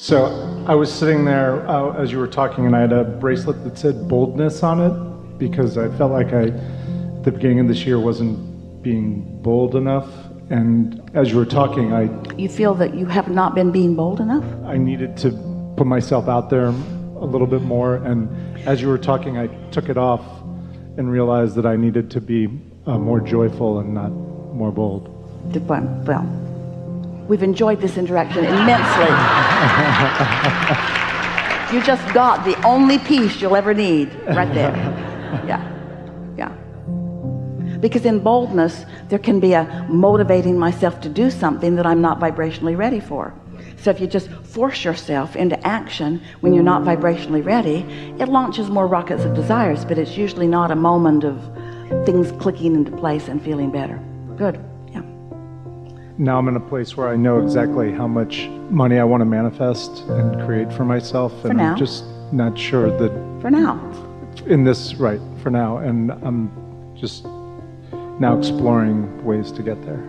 So I was sitting there as you were talking, and I had a bracelet that said boldness on it, because I felt like I, at the beginning of this year, wasn't being bold enough. And as you were talking, You feel that you have not been being bold enough? I needed to put myself out there a little bit more. And as you were talking, I took it off and realized that I needed to be more joyful and not more bold. Well, we've enjoyed this interaction immensely. You just got the only piece you'll ever need right there. Yeah. Because in boldness, there can be a motivating myself to do something that I'm not vibrationally ready for. So if you just force yourself into action when you're not vibrationally ready, it launches more rockets of desires, but it's usually not a moment of things clicking into place and feeling better. Good. Yeah. Now I'm in a place where I know exactly how much money I want to manifest and create for myself. And now. I'm just not sure that... For now. In this, right, for now. And I'm just now exploring ways to get there.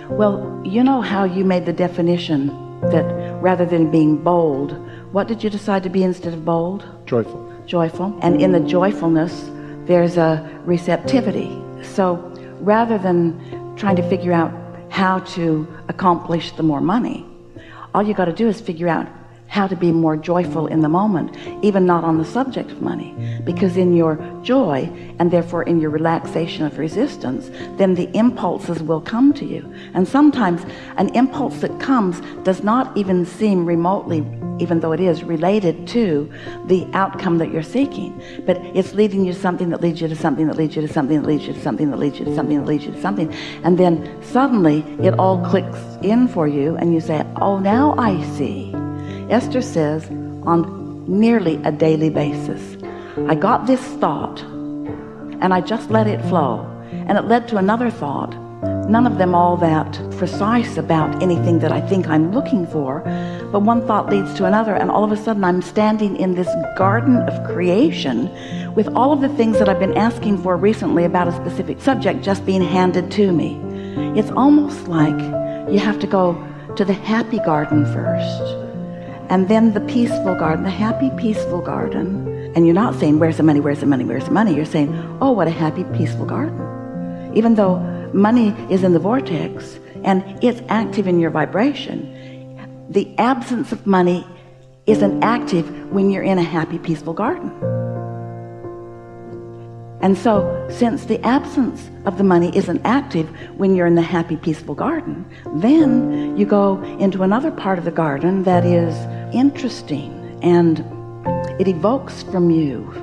Well, you know how you made the definition that rather than being bold, what did you decide to be instead of bold? Joyful. Joyful. And in the joyfulness, there's a receptivity. So rather than trying to figure out how to accomplish the more money, all you got to do is figure out how to be more joyful in the moment, even not on the subject of money, because in your joy and therefore in your relaxation of resistance, then the impulses will come to you. And sometimes an impulse that comes does not even seem remotely, even though it is related to the outcome that you're seeking, but it's leading you to something that leads you to something that leads you to something that leads you to something that leads you to something that leads you to something, and then suddenly it all clicks in for you and you say, oh, now I see. Esther says on nearly a daily basis, I got this thought and I just let it flow, and it led to another thought, none of them all that precise about anything that I think I'm looking for, but one thought leads to another, and all of a sudden I'm standing in this garden of creation with all of the things that I've been asking for recently about a specific subject just being handed to me. It's almost like you have to go to the happy garden first, and then the peaceful garden, the happy, peaceful garden. And you're not saying, where's the money, where's the money, where's the money? You're saying, oh, what a happy, peaceful garden. Even though money is in the vortex and it's active in your vibration, the absence of money isn't active when you're in a happy, peaceful garden. And so, since the absence of the money isn't active when you're in the happy, peaceful garden, then you go into another part of the garden that is interesting, and it evokes from you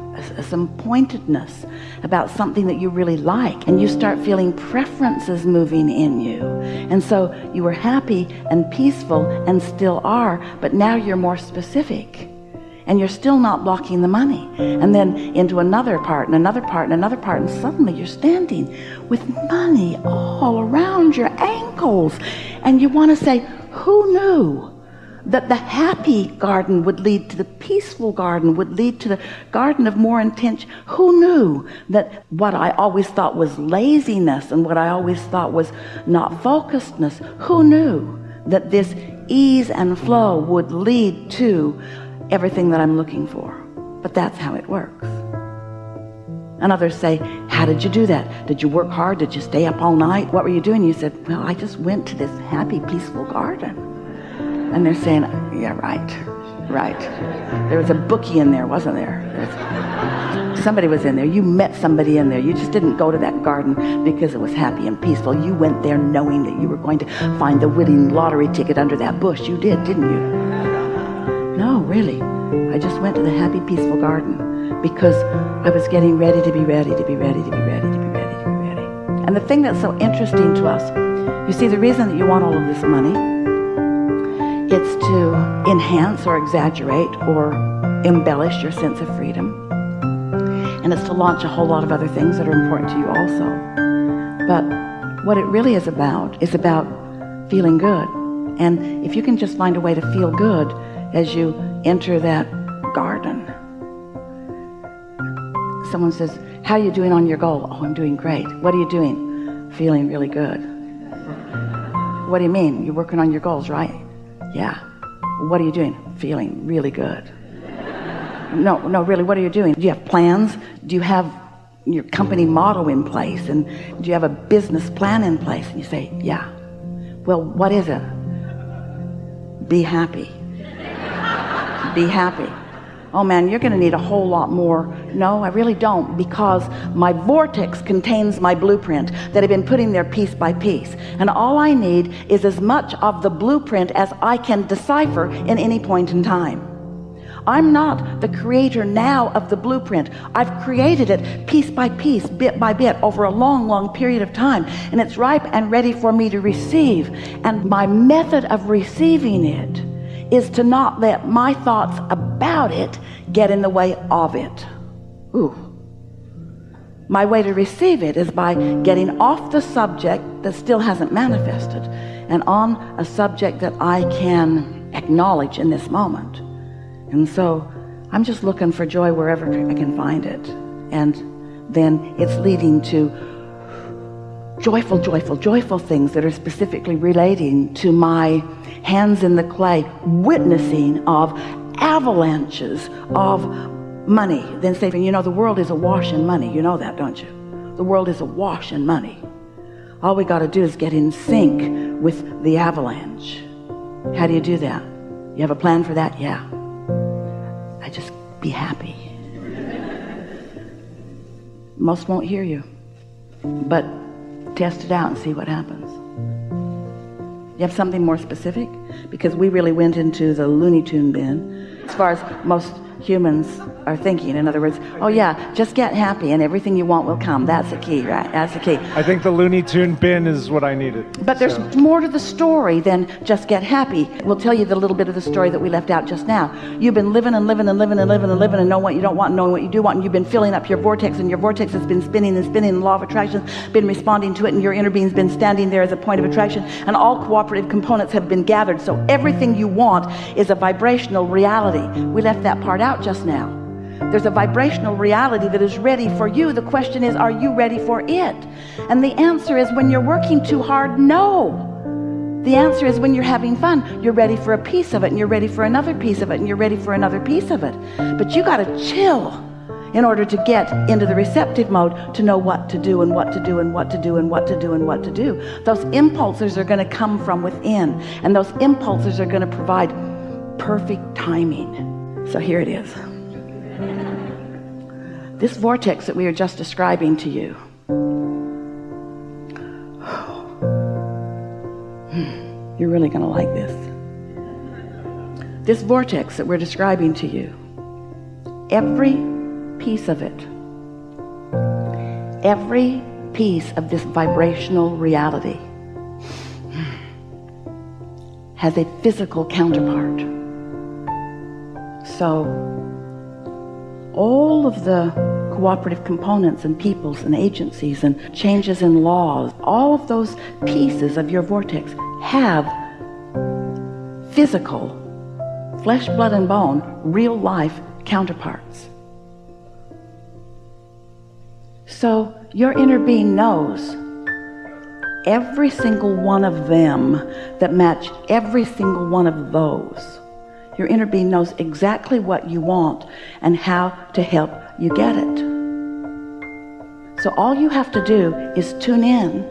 some pointedness about something that you really like, and you start feeling preferences moving in you. And so you were happy and peaceful and still are, but now you're more specific. And you're still not blocking the money. And then into another part and another part and another part, and suddenly you're standing with money all around your ankles. And you want to say, who knew that the happy garden would lead to the peaceful garden, would lead to the garden of more intention? Who knew that what I always thought was laziness and what I always thought was not focusedness, who knew that this ease and flow would lead to everything that I'm looking for? But that's how it works. And others say, how did you do that? Did you work hard? Did you stay up all night? What were you doing? You said, well, I just went to this happy, peaceful garden. And they're saying, yeah, right. There was a bookie in there, wasn't there? Somebody was in there. You met somebody in there. You just didn't go to that garden because it was happy and peaceful. You went there knowing that you were going to find the winning lottery ticket under that bush. You did, didn't you? No, really. I just went to the happy, peaceful garden because I was getting ready to be ready, to be ready, to be ready, to be ready, to be ready. And the thing that's so interesting to us, you see, the reason that you want all of this money, it's to enhance or exaggerate or embellish your sense of freedom. And it's to launch a whole lot of other things that are important to you also. But what it really is about feeling good. And if you can just find a way to feel good as you enter that garden. Someone says, how are you doing on your goal? Oh, I'm doing great. What are you doing? Feeling really good. What do you mean? You're working on your goals, right? Yeah. What are you doing? Feeling really good. No, really, what are you doing? Do you have plans? Do you have your company motto in place? And do you have a business plan in place? And you say, yeah. Well, what is it? Be happy. Be happy. Oh man, you're going to need a whole lot more. No, I really don't, because my vortex contains my blueprint that I've been putting there piece by piece. And all I need is as much of the blueprint as I can decipher in any point in time. I'm not the creator now of the blueprint. I've created it piece by piece, bit by bit, over a long, long period of time. And it's ripe and ready for me to receive. And my method of receiving it is to not let my thoughts about it get in the way of it. Ooh. My way to receive it is by getting off the subject that still hasn't manifested and on a subject that I can acknowledge in this moment. And so I'm just looking for joy wherever I can find it. And then it's leading to joyful things that are specifically relating to my hands in the clay, witnessing of avalanches of money. Then saying, you know, the world is awash in money. You know that, don't you? The world is awash in money. All we got to do is get in sync with the avalanche. How do you do that? You have a plan for that? Yeah. I just be happy. Most won't hear you, but test it out and see what happens. You have something more specific? Because we really went into the Looney Tune bin as far as most humans are thinking. In other words, oh yeah, just get happy and everything you want will come. That's the key, right? That's the key. I think the Looney Tune bin is what I needed. But there's more to the story than just get happy. We'll tell you the little bit of the story that we left out just now. You've been living and living and living and living and living and knowing what you don't want and knowing what you do want, and you've been filling up your vortex, and your vortex has been spinning and spinning, and the law of attraction has been responding to it, and your inner being's been standing there as a point of attraction, and all cooperative components have been gathered. So everything you want is a vibrational reality. We left that part out just now. There's a vibrational reality that is ready for you. The question is, are you ready for it? And the answer is, when you're working too hard, no. The answer is, when you're having fun, you're ready for a piece of it, and you're ready for another piece of it, and you're ready for another piece of it. But you got to chill in order to get into the receptive mode to know what to do and what to do and what to do and what to do and what to do. Those impulses are going to come from within, and those impulses are going to provide perfect timing. So here it is. This vortex that we were just describing to you, you're really going to like this. This vortex that we're describing to you, every piece of it, every piece of this vibrational reality has a physical counterpart. So all of the cooperative components and peoples and agencies and changes in laws, all of those pieces of your vortex have physical, flesh, blood, and bone, real life counterparts. So your inner being knows every single one of them that match every single one of those. Your inner being knows exactly what you want and how to help you get it. So all you have to do is tune in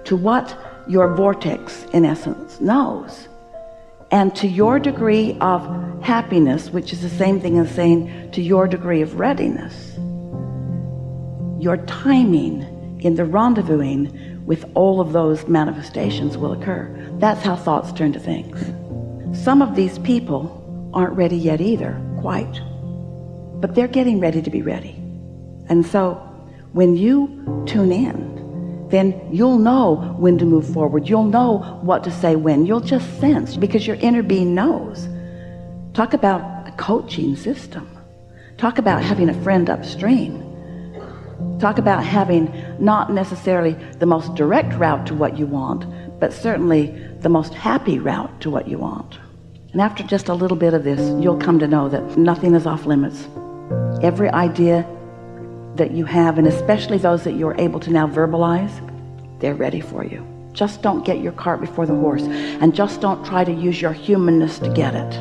to what your vortex, in essence, knows, and to your degree of happiness, which is the same thing as saying to your degree of readiness. Your timing in the rendezvousing with all of those manifestations will occur. That's how thoughts turn to things. Some of these people aren't ready yet either, quite. But they're getting ready to be ready. And so when you tune in, then you'll know when to move forward. You'll know what to say when. You'll just sense, because your inner being knows. Talk about a coaching system. Talk about having a friend upstream. Talk about having not necessarily the most direct route to what you want, but certainly the most happy route to what you want. And after just a little bit of this, you'll come to know that nothing is off limits. Every idea that you have, and especially those that you're able to now verbalize, they're ready for you. Just don't get your cart before the horse, and just don't try to use your humanness to get it.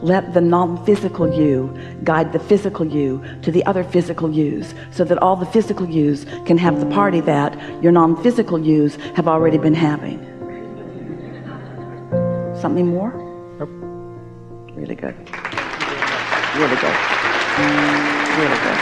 let the non-physical you guide the physical you to the other physical yous, so that all the physical yous can have the party that your non-physical yous have already been having. Something more? Yep. Really good. Really good. Really good.